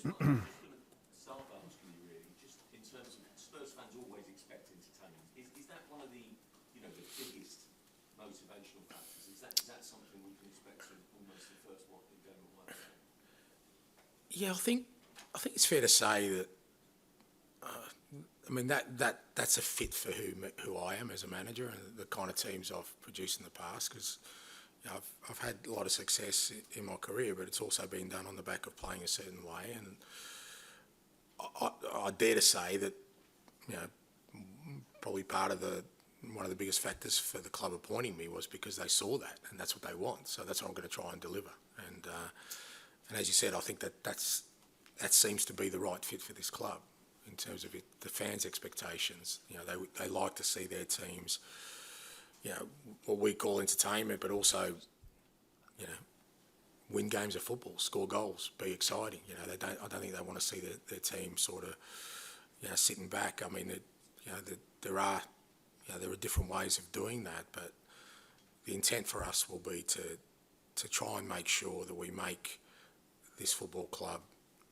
start asking you really, just in terms of Spurs fans always expect entertainment. Is that one of the, the biggest motivational factors? Is that something we can expect from almost the first game of one? Yeah, I think it's fair to say that. I mean that's a fit for who I am as a manager and the kind of teams I've produced in the past, because I've had a lot of success in my career, but it's also been done on the back of playing a certain way. And I dare to say that probably one of the biggest factors for the club appointing me was because they saw that, and that's what they want. So that's what I'm going to try and deliver. And as you said, I think that seems to be the right fit for this club in terms of the fans' expectations. They like to see their teams, what we call entertainment, but also, win games of football, score goals, be exciting. I don't think they want to see their team sort of, sitting back. I mean, there are different ways of doing that, but the intent for us will be to try and make sure that we make this football club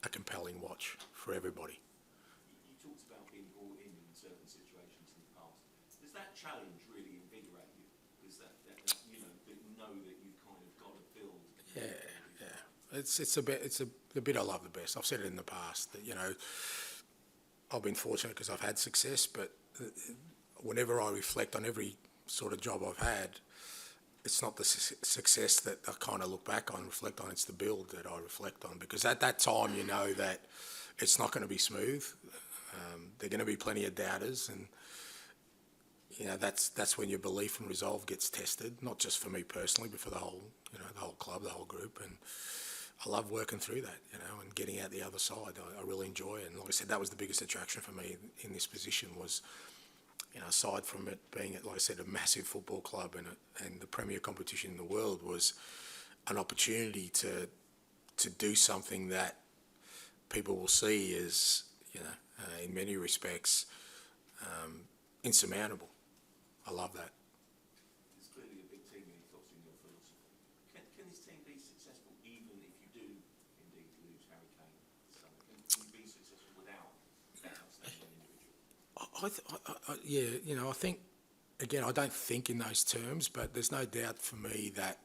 a compelling watch for everybody. You talked about being brought in certain situations in the past. Does that challenge really invigorate you? Is that that you know that you've kind of got to build? Yeah. It's the bit I love the best. I've said it in the past that I've been fortunate because I've had success, but whenever I reflect on every sort of job I've had, it's not the success that I kind of look back on, reflect on. It's the build that I reflect on, because at that time you know that it's not going to be smooth. There are going to be plenty of doubters, and that's when your belief and resolve gets tested. Not just for me personally, but for the whole club, the whole group. And I love working through that, and getting out the other side. I really enjoy it. And like I said, that was the biggest attraction for me in this position was, aside from it being, like I said, a massive football club and the premier competition in the world, was an opportunity to do something that people will see as, in many respects, insurmountable. I love that. There's clearly a big team ethos in your philosophy. Can this team be successful even if you do indeed lose Harry Kane this summer? Can you be successful without that outstanding individual? I think, again, I don't think in those terms, but there's no doubt for me that,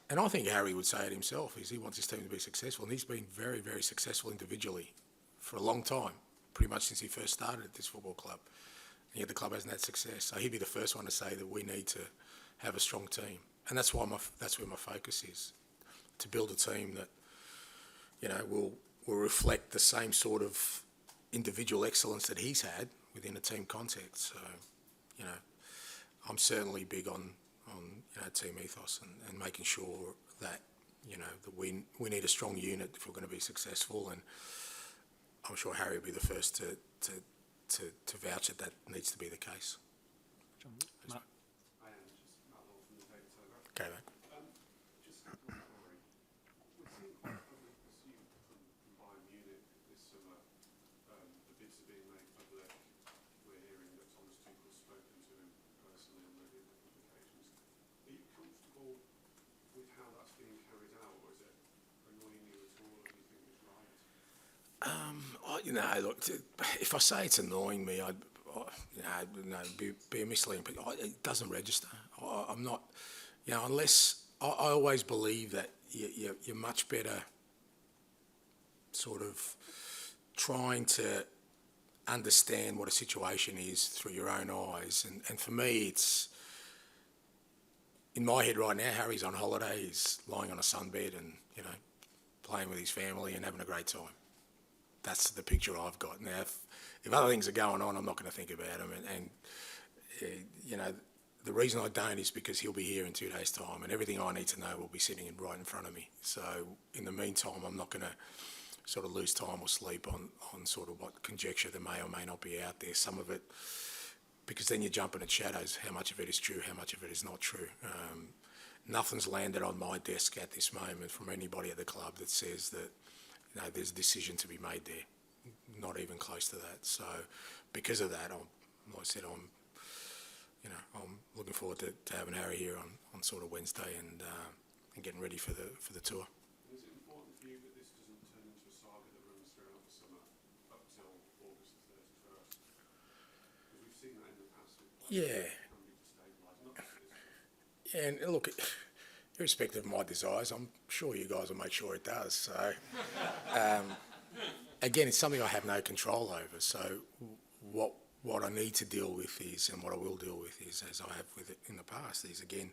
and I think Harry would say it himself, is he wants his team to be successful, and he's been very, very successful individually for a long time, pretty much since he first started at this football club. And yet the club hasn't had success. So he'd be the first one to say that we need to have a strong team. And that's where my focus is, to build a team that, will reflect the same sort of individual excellence that he's had within a team context. So, I'm certainly big on team ethos and making sure that, that we need a strong unit if we're going to be successful. And I'm sure Harry will be the first to vouch that needs to be the case. John, Matt. I am just Matt Law from the Daily Telegraph. Okay, mate. Just a quick query. We've seen quite a public pursuit from Bayern Munich this summer. The bids are being made public. We're hearing that Thomas Tuchel's spoken to him personally on maybe a couple of occasions. Are you comfortable with how that's being carried out, or is it annoying you at all, or do you think it's right? Look, if I say it's annoying me, I'd be a misleading. It doesn't register. I'm not, unless I always believe that you're much better sort of trying to understand what a situation is through your own eyes. And for me, it's, in my head right now, Harry's on holiday, he's lying on a sunbed and, playing with his family and having a great time. That's the picture I've got. Now, if other things are going on, I'm not going to think about them. And the reason I don't is because he'll be here in 2 days' time, and everything I need to know will be sitting right in front of me. So in the meantime, I'm not going to sort of lose time or sleep on sort of what conjecture there may or may not be out there. Some of it, because then you're jumping at shadows. How much of it is true? How much of it is not true? Nothing's landed on my desk at this moment from anybody at the club that says that there's a decision to be made there. Not even close to that. So because of that, like I said, I'm looking forward to having Harry here on sort of Wednesday and getting ready for the tour. Is it important for you that this doesn't turn into a saga that runs throughout the summer up till August the 31st? Because we've seen that in the past with players Yeah. that can be destabilised, not just at this point. And look, irrespective of my desires, I'm sure you guys will make sure it does. So, again, it's something I have no control over. So what I need to deal with is, and what I will deal with is, as I have with it in the past, is again,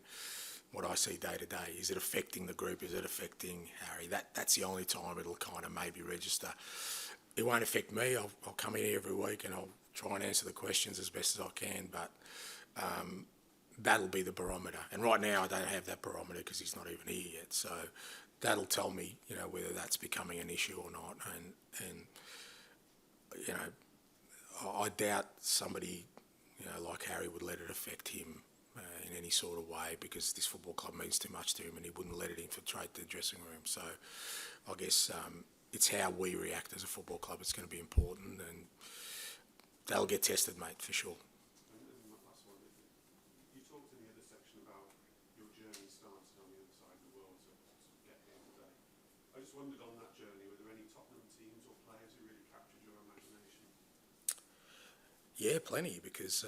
what I see day to day. Is it affecting the group? Is it affecting Harry? That's the only time it'll kind of maybe register. It won't affect me. I'll come in here every week and I'll try and answer the questions as best as I can, but that'll be the barometer. And right now I don't have that barometer because he's not even here yet. So that'll tell me, you know, whether that's becoming an issue or not. And you know, I doubt somebody, you know, like Harry would let it affect him in any sort of way, because this football club means too much to him and he wouldn't let it infiltrate the dressing room. So I guess it's how we react as a football club. It's going to be important, and they'll get tested, mate, for sure. And my last one, you talked in the other section about your journey started on the other side of the world to get here today. I just wondered, on that journey, were there any Tottenham teams or players who really captured your imagination? Yeah, plenty, because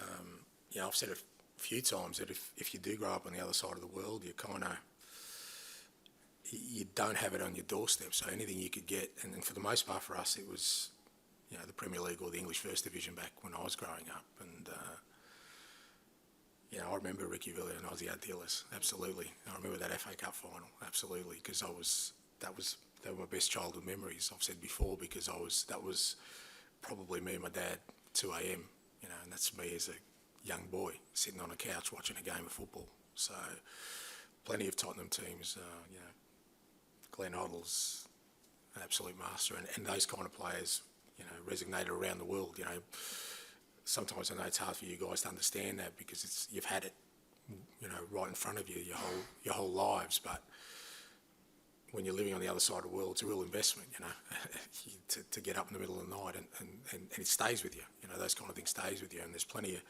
you know, I've said it a few times that if you do grow up on the other side of the world, you don't have it on your doorstep. So anything you could get, and for the most part for us, it was, you know, the Premier League or the English First Division back when I was growing up. And you know, I remember Ricky Villa and Aussie Ardiles, absolutely. I remember that FA Cup final, absolutely, because they were my best childhood memories. I've said before, because that was probably me and my dad 2 a.m. You know, and that's me as a young boy sitting on a couch watching a game of football. So plenty of Tottenham teams, you know, Glenn Hoddle's an absolute master, and those kind of players, you know, resonated around the world. You know, sometimes I know it's hard for you guys to understand that, because you've had it, you know, right in front of you your whole lives, but when you're living on the other side of the world, it's a real investment, you know, to get up in the middle of the night, and it stays with you. You know, those kind of things stays with you, and there's plenty of,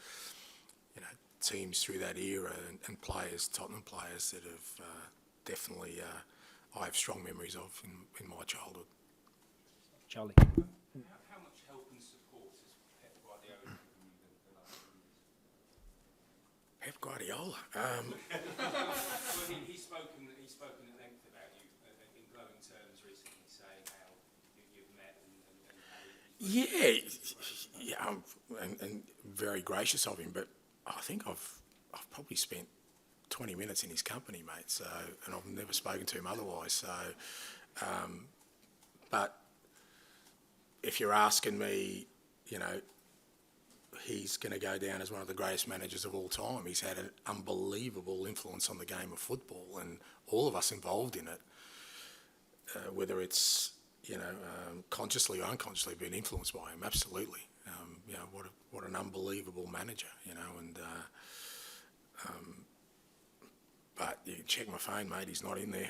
you know, teams through that era and players, Tottenham players, that have definitely I have strong memories of in my childhood. Charlie. How much help and support has Pep Guardiola given you the last few years? Pep Guardiola. Well, he's spoken at length about you in glowing terms recently, saying how you've met and how And very gracious of him, but I think I've probably spent 20 minutes in his company, mate. So, and I've never spoken to him otherwise. So, but if you're asking me, you know, he's going to go down as one of the greatest managers of all time. He's had an unbelievable influence on the game of football, and all of us involved in it, whether it's, you know, consciously or unconsciously, been influenced by him. Absolutely. You know, what an unbelievable manager, you know, and but you can check my phone, mate, he's not in there.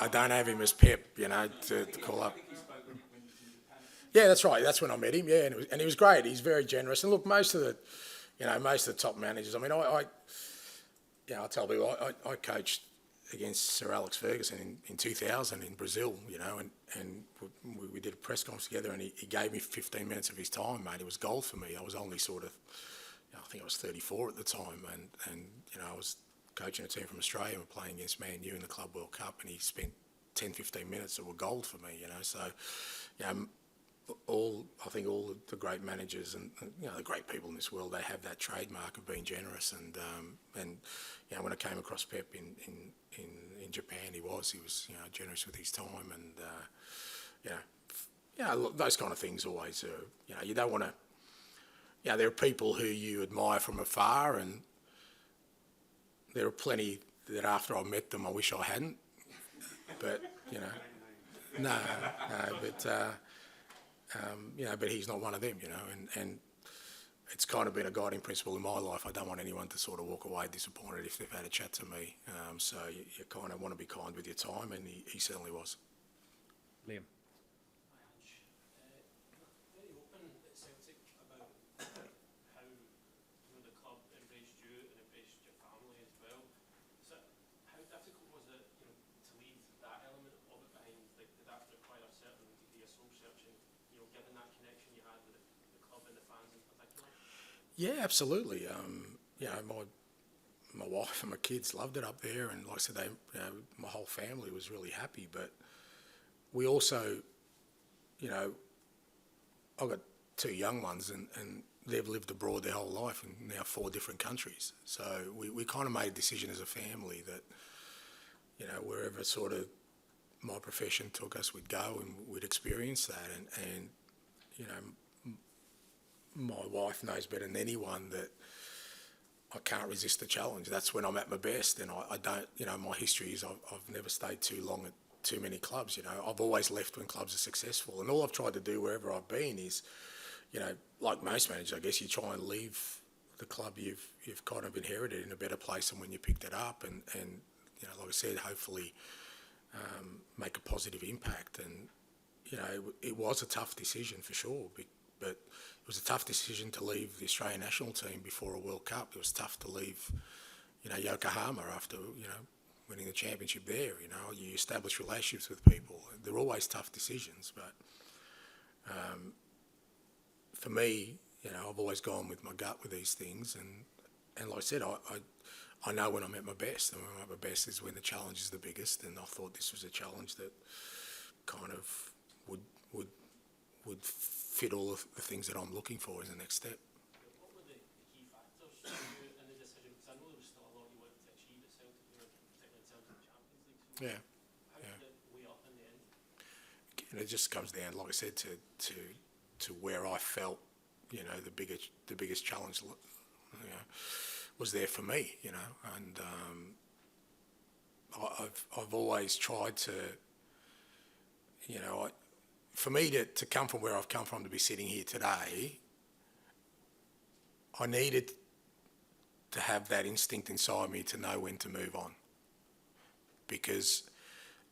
I don't have him as Pep, you know, to call up. Yeah, that's right, that's when I met him, yeah, and he was great, he's very generous. And look, most of the top managers, I mean, I'll tell people, I coached against Sir Alex Ferguson in 2000 in Brazil, you know, and we did a press conference together, and he gave me 15 minutes of his time, mate. It was gold for me. I was only sort of, you know, I think I was 34 at the time, and you know, I was coaching a team from Australia and we're playing against Man U in the Club World Cup, and he spent 10, 15 minutes that were gold for me, you know. So, you know, I think all the great managers and you know, the great people in this world, they have that trademark of being generous, and you know, when I came across Pep in Japan, he was you know, generous with his time, and you know, those kind of things always are, you know, you don't want to, you know, there are people who you admire from afar, and there are plenty that after I met them I wish I hadn't, but you know, no, but you know, but he's not one of them, you know, and it's kind of been a guiding principle in my life. I don't want anyone to sort of walk away disappointed if they've had a chat to me. So you kind of want to be kind with your time, and he certainly was. Liam. Very open at Celtic about how, you know, the club embraced you and embraced your family as well. So how difficult was it, you know, to leave that element of it behind? Like, did that require given that connection you had with the club and the fans in particular? Yeah, absolutely. You know, my wife and my kids loved it up there, and like I said, my whole family was really happy. But we also, you know, I've got two young ones, and they've lived abroad their whole life in now 4 different countries. So we kind of made a decision as a family that, you know, wherever sort of my profession took us, we'd go and we'd experience that. And you know, my wife knows better than anyone that I can't resist the challenge. That's when I'm at my best, and I don't, you know, my history is I've never stayed too long at too many clubs. You know, I've always left when clubs are successful, and all I've tried to do wherever I've been is, you know, like most managers, I guess, you try and leave the club you've kind of inherited in a better place than when you picked it up, and you know, like I said, hopefully make a positive impact. And you know, it was a tough decision for sure, but it was a tough decision to leave the Australian national team before a World Cup. It was tough to leave, you know, Yokohama after, you know, winning the championship there. You know, you establish relationships with people. They're always tough decisions, but for me, you know, I've always gone with my gut with these things, and like I said, I know when I'm at my best, and when I'm at my best is when the challenge is the biggest, and I thought this was a challenge that kind of would fit all of the things that I'm looking for as the next step. What were the key factors for you in the decision? Because I know there was still a lot you wanted to achieve at Celtic, you know, particularly in terms of the Champions League. So Yeah. how did it weigh up in the end? And it just comes down, like I said, to where I felt, you know, the biggest challenge, you know, was there for me, you know, and I've always tried to, you know, for me to come from where I've come from to be sitting here today, I needed to have that instinct inside me to know when to move on, because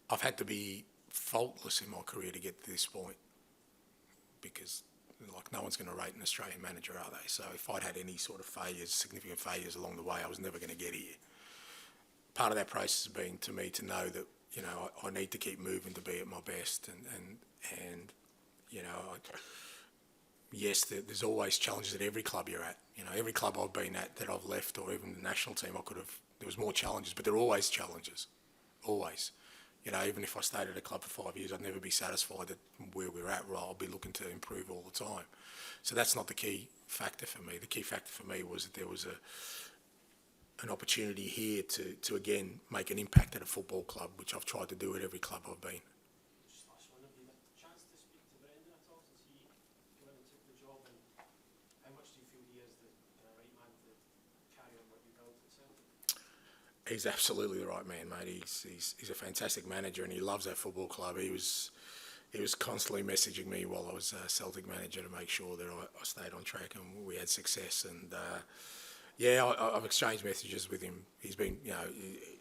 I've had to be faultless in my career to get to this point, because like no one's going to rate an Australian manager, are they? So if I'd had any sort of failures, significant failures along the way, I was never going to get here. Part of that process has been to me to know that, you know, I need to keep moving to be at my best, and you know, yes, there's always challenges at every club you're at. You know, every club I've been at that I've left, or even the national team, there was more challenges, but there are always challenges, always. You know, even if I stayed at a club for 5 years, I'd never be satisfied at where we're at. Well, I'll be looking to improve all the time. So that's not the key factor for me. The key factor for me was that there was an opportunity here to again make an impact at a football club, which I've tried to do at every club I've been. Just last one, have you had a chance to speak to Brendan at all since he came in and took the job, and how much do you feel he is the right man to carry on what you built at Celtic? He's absolutely the right man, mate. He's a fantastic manager, and he loves that football club. He was constantly messaging me while I was Celtic manager to make sure that I stayed on track and we had success. And yeah, I've exchanged messages with him. He's been, you know,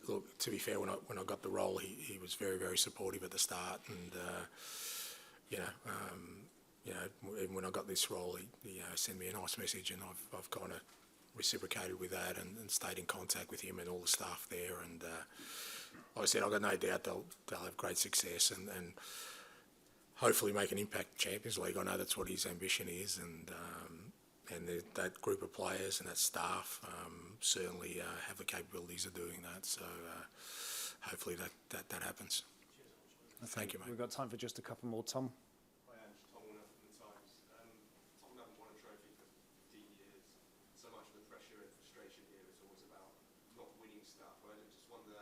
look, to be fair, when I got the role, he was very, very supportive at the start, and you know, even when I got this role, he sent me a nice message, and I've kind of reciprocated with that and stayed in contact with him and all the staff there. And like I said, I've got no doubt they'll have great success and hopefully make an impact in Champions League. I know that's what his ambition is, and that group of players and that staff certainly have the capabilities of doing that. So hopefully that happens. Thank you, mate. We've got time for just a couple more. Tom? Hi, Ange. Tom Warner from the Times. Tottenham haven't won a trophy for 15 years. So much of the pressure and frustration here is always about not winning stuff. I just wonder,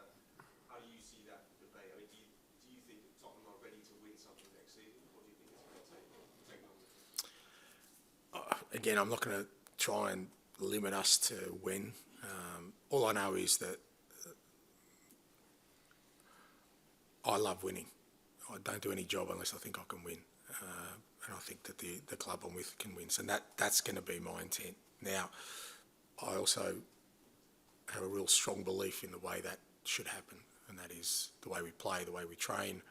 how do you see that debate? I mean, do you think that Tottenham are ready to win something next season, or do you think it's going to take longer? Again, I'm not going to try and limit us to win. All I know is that I love winning. I don't do any job unless I think I can win. And I think that the club I'm with can win. So that's going to be my intent. Now, I also have a real strong belief in the way that should happen, and that is the way we play, the way we train,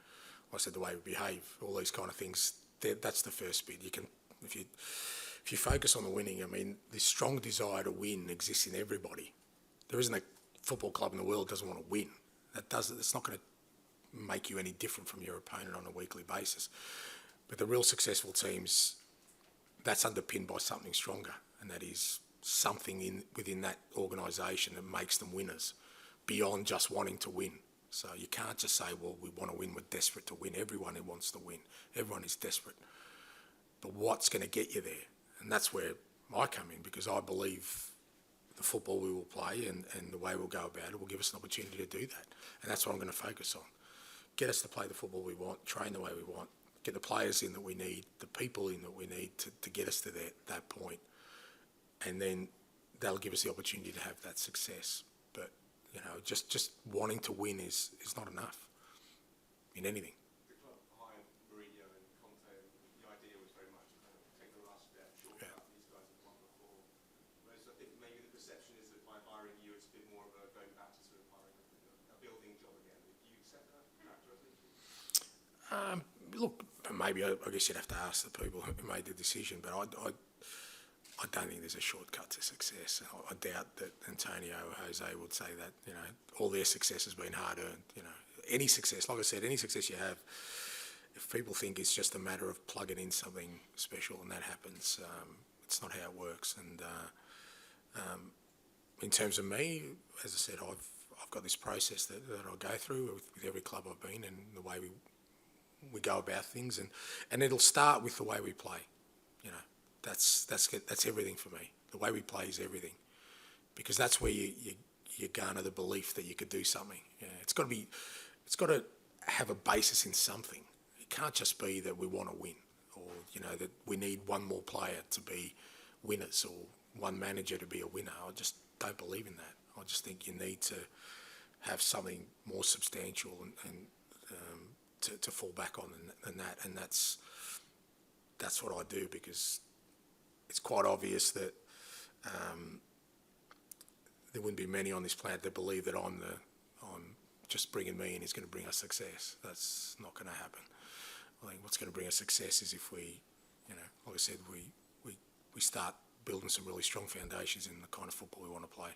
like I said, the way we behave, all these kind of things. That's the first bit. You can, if you focus on the winning, I mean, this strong desire to win exists in everybody. There isn't a football club in the world that doesn't want to win. It's not going to make you any different from your opponent on a weekly basis. But the real successful teams, that's underpinned by something stronger, and that is something within that organisation that makes them winners, beyond just wanting to win. So you can't just say, well, we want to win, we're desperate to win. Everyone who wants to win, everyone is desperate. But what's going to get you there? And that's where I come in, because I believe the football we will play and the way we'll go about it will give us an opportunity to do that. And that's what I'm going to focus on. Get us to play the football we want, train the way we want, get the players in that we need, the people in that we need to get us to that point. And then that'll give us the opportunity to have that success. But, you know, just wanting to win is not enough in anything. The club hired Mourinho and Conte, and the idea was very much to kind of take the last step, shortcut these guys have won before. Whereas I think maybe the perception is that by hiring you, it's a bit more of a going back to sort of hiring a building job again. Do you accept that characterisation? Look, maybe I guess you'd have to ask the people who made the decision, but I don't think there's a shortcut to success. I doubt that Antonio or Jose would say that, you know, all their success has been hard-earned. You know, any success, like I said, any success you have, if people think it's just a matter of plugging in something special and that happens, it's not how it works. And in terms of me, as I said, I've got this process that I go through with every club I've been, and the way we go about things, and it'll start with the way we play. You know, that's everything for me. The way we play is everything, because that's where you garner the belief that you could do something. You know, it's got to have a basis in something. It can't just be that we want to win, or, you know, that we need one more player to be winners, or one manager to be a winner. I just don't believe in that. I just think you need to have something more substantial and to fall back on than that, and that's what I do, because it's quite obvious that there wouldn't be many on this planet that believe that I'm just bringing me in is going to bring us success. That's not going to happen. I think what's going to bring us success is if we, you know, like I said, we start building some really strong foundations in the kind of football we want to play.